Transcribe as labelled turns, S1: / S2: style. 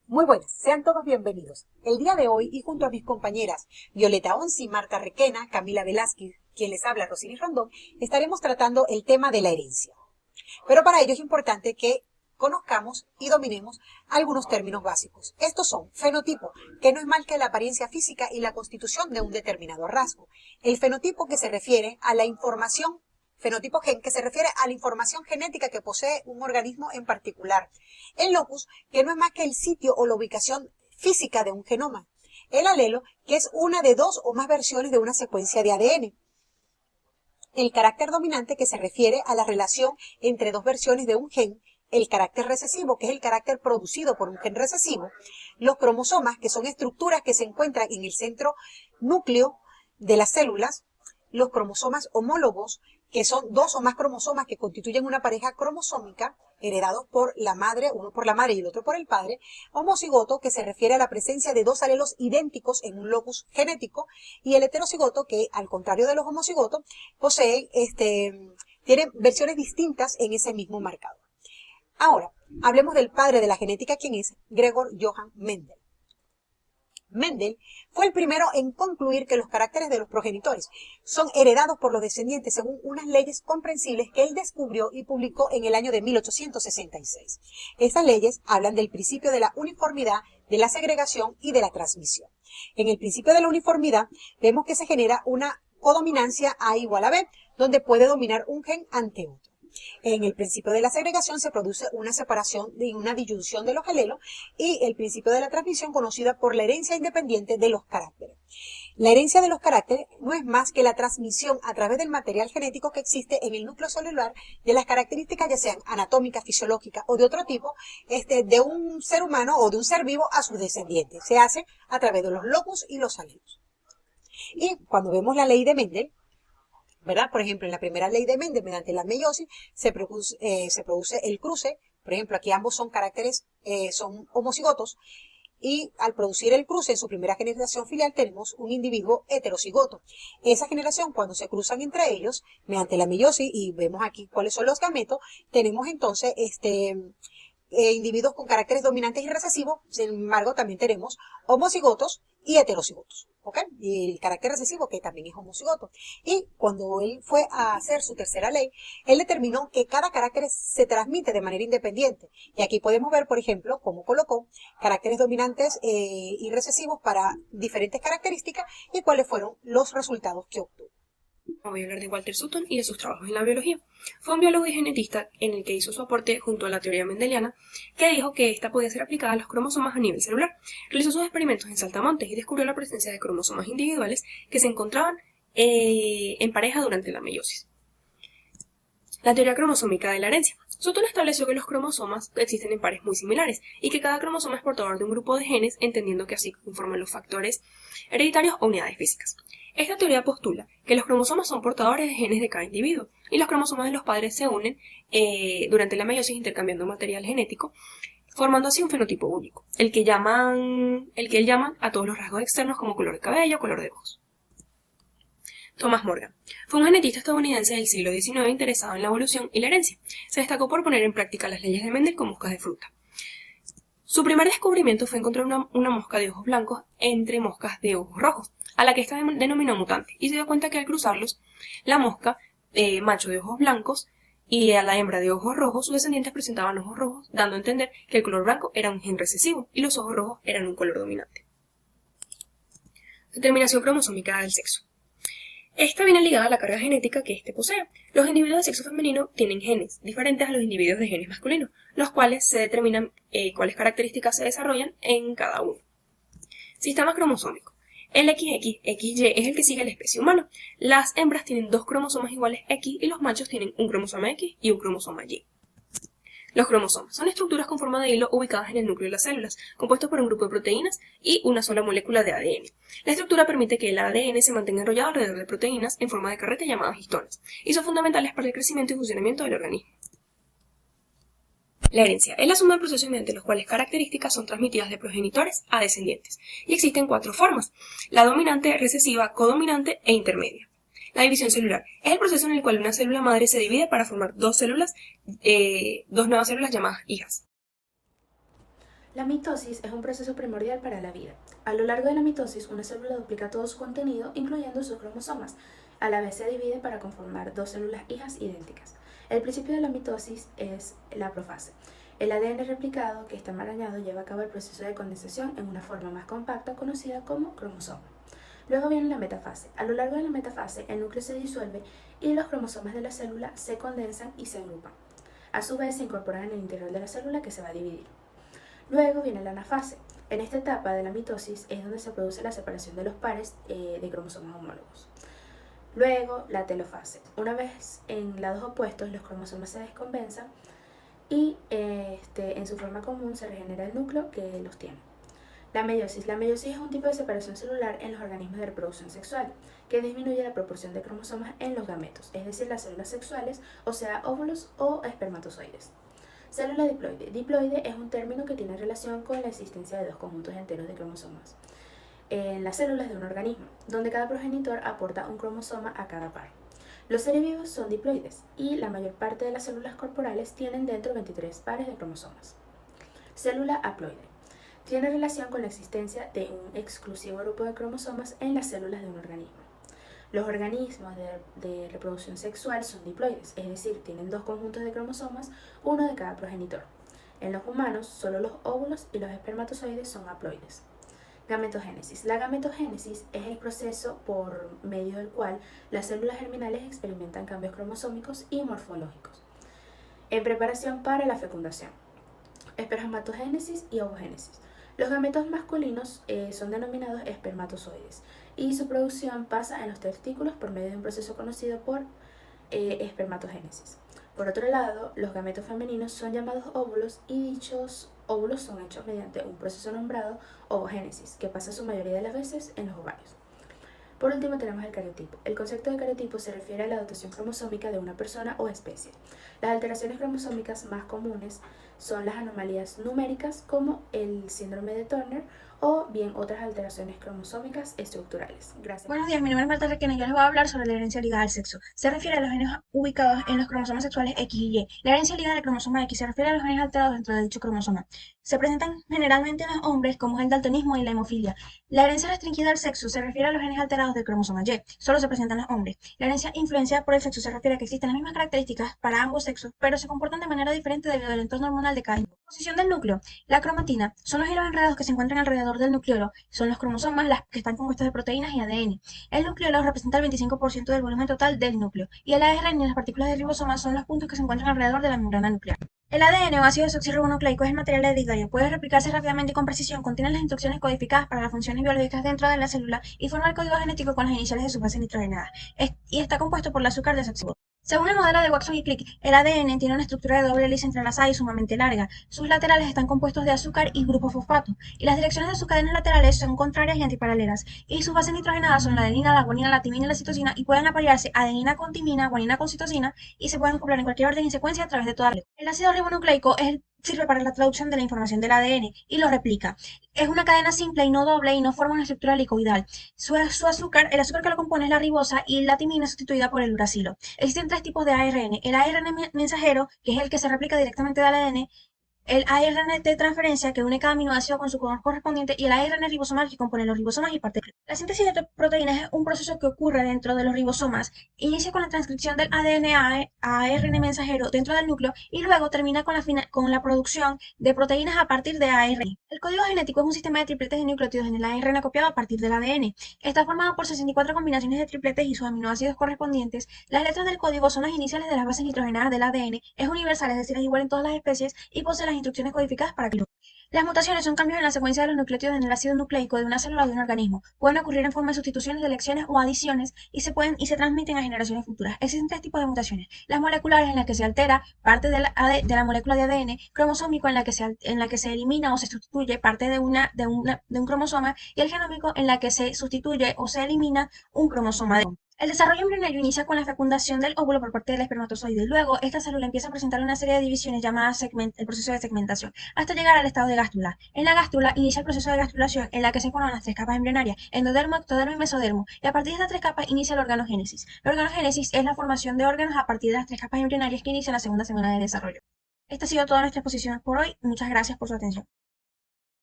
S1: Muy buenas, sean todos bienvenidos. El día de hoy, y junto a mis compañeras Violeta Onzi, Marta Requena, Camila Velázquez, quien les habla, Rosini Rondón, estaremos tratando el tema de la herencia. Pero para ello es importante que conozcamos y dominemos algunos términos básicos. Estos son fenotipo, que no es más que la apariencia física y la constitución de un determinado rasgo. El fenotipo que se refiere a la información fenotipo gen, que se refiere a la información genética que posee un organismo en particular. El locus, que no es más que el sitio o la ubicación física de un genoma. El alelo, que es una de dos o más versiones de una secuencia de ADN. El carácter dominante, que se refiere a la relación entre dos versiones de un gen. El carácter recesivo, que es el carácter producido por un gen recesivo. Los cromosomas, que son estructuras que se encuentran en el centro núcleo de las células. Los cromosomas homólogos, que son dos o más cromosomas que constituyen una pareja cromosómica, heredados por la madre, uno por la madre y el otro por el padre. Homocigoto, que se refiere a la presencia de dos alelos idénticos en un locus genético, y el heterocigoto, que al contrario de los homocigotos, tienen versiones distintas en ese mismo marcador. Ahora, hablemos del padre de la genética, quien es Gregor Johann Mendel. Mendel fue el primero en concluir que los caracteres de los progenitores son heredados por los descendientes según unas leyes comprensibles que él descubrió y publicó en el año de 1866. Estas leyes hablan del principio de la uniformidad, de la segregación y de la transmisión. En el principio de la uniformidad vemos que se genera una codominancia A igual a B, donde puede dominar un gen ante otro. En el principio de la segregación se produce una separación y una disyunción de los alelos, y el principio de la transmisión conocida por la herencia independiente de los caracteres. La herencia de los caracteres no es más que la transmisión a través del material genético que existe en el núcleo celular de las características, ya sean anatómicas, fisiológicas o de otro tipo, de un ser humano o de un ser vivo a sus descendientes. Se hace a través de los locus y los alelos. Y cuando vemos la ley de Mendel, ¿verdad? Por ejemplo, en la primera ley de Mendel, mediante la meiosis, se produce el cruce. Por ejemplo, aquí ambos son caracteres, son homocigotos, y al producir el cruce en su primera generación filial tenemos un individuo heterocigoto. Esa generación, cuando se cruzan entre ellos, mediante la meiosis, y vemos aquí cuáles son los gametos, tenemos entonces individuos con caracteres dominantes y recesivos. Sin embargo, también tenemos homocigotos y heterocigotos, ¿ok? Y el carácter recesivo, que también es homocigoto. Y cuando él fue a hacer su tercera ley, él determinó que cada carácter se transmite de manera independiente. Y aquí podemos ver, por ejemplo, cómo colocó caracteres dominantes y recesivos para diferentes características y cuáles fueron los resultados que obtuvo.
S2: Voy a hablar de Walter Sutton y de sus trabajos en la biología. Fue un biólogo y genetista en el que hizo su aporte junto a la teoría mendeliana, que dijo que esta podía ser aplicada a los cromosomas a nivel celular. Realizó sus experimentos en saltamontes y descubrió la presencia de cromosomas individuales que se encontraban en pareja durante la meiosis. La teoría cromosómica de la herencia. Sutton estableció que los cromosomas existen en pares muy similares y que cada cromosoma es portador de un grupo de genes, entendiendo que así conforman los factores hereditarios o unidades físicas. Esta teoría postula que los cromosomas son portadores de genes de cada individuo y los cromosomas de los padres se unen durante la meiosis intercambiando material genético, formando así un fenotipo único, el que él llama a todos los rasgos externos como color de cabello o color de ojos. Thomas Morgan fue un genetista estadounidense del siglo XIX interesado en la evolución y la herencia. Se destacó por poner en práctica las leyes de Mendel con moscas de fruta. Su primer descubrimiento fue encontrar una mosca de ojos blancos entre moscas de ojos rojos, a la que ésta denominó mutante, y se dio cuenta que al cruzarlos, la mosca macho de ojos blancos y a la hembra de ojos rojos, sus descendientes presentaban ojos rojos, dando a entender que el color blanco era un gen recesivo y los ojos rojos eran un color dominante. Determinación cromosómica del sexo. Esta viene ligada a la carga genética que éste posee. Los individuos de sexo femenino tienen genes diferentes a los individuos de genes masculinos, los cuales se determinan cuáles características se desarrollan en cada uno. Sistema cromosómico. El XY es el que sigue a la especie humana. Las hembras tienen dos cromosomas iguales X y los machos tienen un cromosoma X y un cromosoma Y. Los cromosomas son estructuras con forma de hilo ubicadas en el núcleo de las células, compuestos por un grupo de proteínas y una sola molécula de ADN. La estructura permite que el ADN se mantenga enrollado alrededor de proteínas en forma de carrete llamadas histonas, y son fundamentales para el crecimiento y funcionamiento del organismo. La herencia es la suma de procesos mediante los cuales características son transmitidas de progenitores a descendientes, y existen cuatro formas: la dominante, recesiva, codominante e intermedia. La división celular es el proceso en el cual una célula madre se divide para formar dos nuevas células llamadas hijas.
S3: La mitosis es un proceso primordial para la vida. A lo largo de la mitosis, una célula duplica todo su contenido, incluyendo sus cromosomas. A la vez se divide para conformar dos células hijas idénticas. El principio de la mitosis es la profase. El ADN replicado que está enmarañado lleva a cabo el proceso de condensación en una forma más compacta conocida como cromosoma. Luego viene la metafase. A lo largo de la metafase, el núcleo se disuelve y los cromosomas de la célula se condensan y se agrupan. A su vez, se incorporan en el interior de la célula que se va a dividir. Luego viene la anafase. En esta etapa de la mitosis es donde se produce la separación de los pares de cromosomas homólogos. Luego, la telofase. Una vez en lados opuestos, los cromosomas se descondensan y en su forma común se regenera el núcleo que los tiene. La meiosis. La meiosis es un tipo de separación celular en los organismos de reproducción sexual que disminuye la proporción de cromosomas en los gametos, es decir, las células sexuales, o sea, óvulos o espermatozoides. Célula diploide. Diploide es un término que tiene relación con la existencia de dos conjuntos enteros de cromosomas en las células de un organismo, donde cada progenitor aporta un cromosoma a cada par. Los seres vivos son diploides y la mayor parte de las células corporales tienen dentro 23 pares de cromosomas. Célula haploide. Tiene relación con la existencia de un exclusivo grupo de cromosomas en las células de un organismo. Los organismos de reproducción sexual son diploides, es decir, tienen dos conjuntos de cromosomas, uno de cada progenitor. En los humanos, solo los óvulos y los espermatozoides son haploides. Gametogénesis. La gametogénesis es el proceso por medio del cual las células germinales experimentan cambios cromosómicos y morfológicos en preparación para la fecundación. Espermatogénesis y ovogénesis. Los gametos masculinos son denominados espermatozoides y su producción pasa en los testículos por medio de un proceso conocido por espermatogénesis. Por otro lado, los gametos femeninos son llamados óvulos y dichos óvulos son hechos mediante un proceso nombrado ovogénesis, que pasa su mayoría de las veces en los ovarios. Por último tenemos el cariotipo. El concepto de cariotipo se refiere a la dotación cromosómica de una persona o especie. Las alteraciones cromosómicas más comunes son las anomalías numéricas como el síndrome de Turner o bien otras alteraciones cromosómicas estructurales. Gracias.
S4: Buenos días, mi nombre es Marta Requena y yo les voy a hablar sobre la herencia ligada al sexo. Se refiere a los genes ubicados en los cromosomas sexuales X y Y. La herencia ligada al cromosoma X se refiere a los genes alterados dentro de dicho cromosoma. Se presentan generalmente en los hombres como el daltonismo y la hemofilia. La herencia restringida al sexo se refiere a los genes alterados del cromosoma Y. Solo se presentan en los hombres. La herencia influenciada por el sexo se refiere a que existen las mismas características para ambos sexos, pero se comportan de manera diferente debido al entorno hormonal de cada individuo. Posición del núcleo. La cromatina son los hilos enredados que se encuentran alrededor del nucleolo. Son los cromosomas las que están compuestos de proteínas y ADN. El nucleolo representa el 25% del volumen total del núcleo, y el ARN y las partículas del ribosoma son los puntos que se encuentran alrededor de la membrana nuclear. El ADN o ácido desoxirribonucleico es el material hereditario, puede replicarse rápidamente y con precisión, contiene las instrucciones codificadas para las funciones biológicas dentro de la célula y forma el código genético con las iniciales de sus bases nitrogenadas, y está compuesto por el azúcar desoxirribonucleico. Según el modelo de Watson y Crick, el ADN tiene una estructura de doble hélice entrelazada y sumamente larga. Sus laterales están compuestos de azúcar y grupo fosfato, y las direcciones de sus cadenas laterales son contrarias y antiparalelas, y sus bases nitrogenadas son la adenina, la guanina, la timina y la citosina, y pueden aparearse adenina con timina, guanina con citosina, y se pueden acoplar en cualquier orden y secuencia a través de toda la molécula. El ácido ribonucleico sirve para la traducción de la información del ADN y lo replica. Es una cadena simple y no doble y no forma una estructura helicoidal. El azúcar que lo compone es la ribosa y la timina es sustituida por el uracilo. Existen tres tipos de ARN. El ARN mensajero, que es el que se replica directamente del ADN, el ARN de transferencia que une cada aminoácido con su codón correspondiente y el ARN ribosomal que compone los ribosomas y partes. La síntesis de proteínas es un proceso que ocurre dentro de los ribosomas, inicia con la transcripción del ADN a ARN mensajero dentro del núcleo y luego termina con la producción de proteínas a partir de ARN. El código genético es un sistema de tripletes de nucleótidos en el ARN copiado a partir del ADN. Está formado por 64 combinaciones de tripletes y sus aminoácidos correspondientes. Las letras del código son las iniciales de las bases nitrogenadas del ADN, es universal, es decir, es igual en todas las especies y posee las instrucciones codificadas para que las mutaciones son cambios en la secuencia de los nucleótidos en el ácido nucleico de una célula o de un organismo. Pueden ocurrir en forma de sustituciones, selecciones o adiciones y se transmiten a generaciones futuras. Existen tres tipos de mutaciones: las moleculares, en las que se altera parte de la molécula de ADN; cromosómico, en la que se elimina o se sustituye parte de un cromosoma; y el genómico, en la que se sustituye o se elimina un cromosoma. El desarrollo embrionario inicia con la fecundación del óvulo por parte del espermatozoide. Luego, esta célula empieza a presentar una serie de divisiones llamadas el proceso de segmentación, hasta llegar al estado de gástrula. En la gástrula inicia el proceso de gastrulación, en la que se forman las tres capas embrionarias: endodermo, ectodermo y mesodermo, y a partir de estas tres capas inicia la organogénesis. La organogénesis es la formación de órganos a partir de las tres capas embrionarias que inician la segunda semana de desarrollo. Esta ha sido toda nuestra exposición por hoy. Muchas gracias por su atención.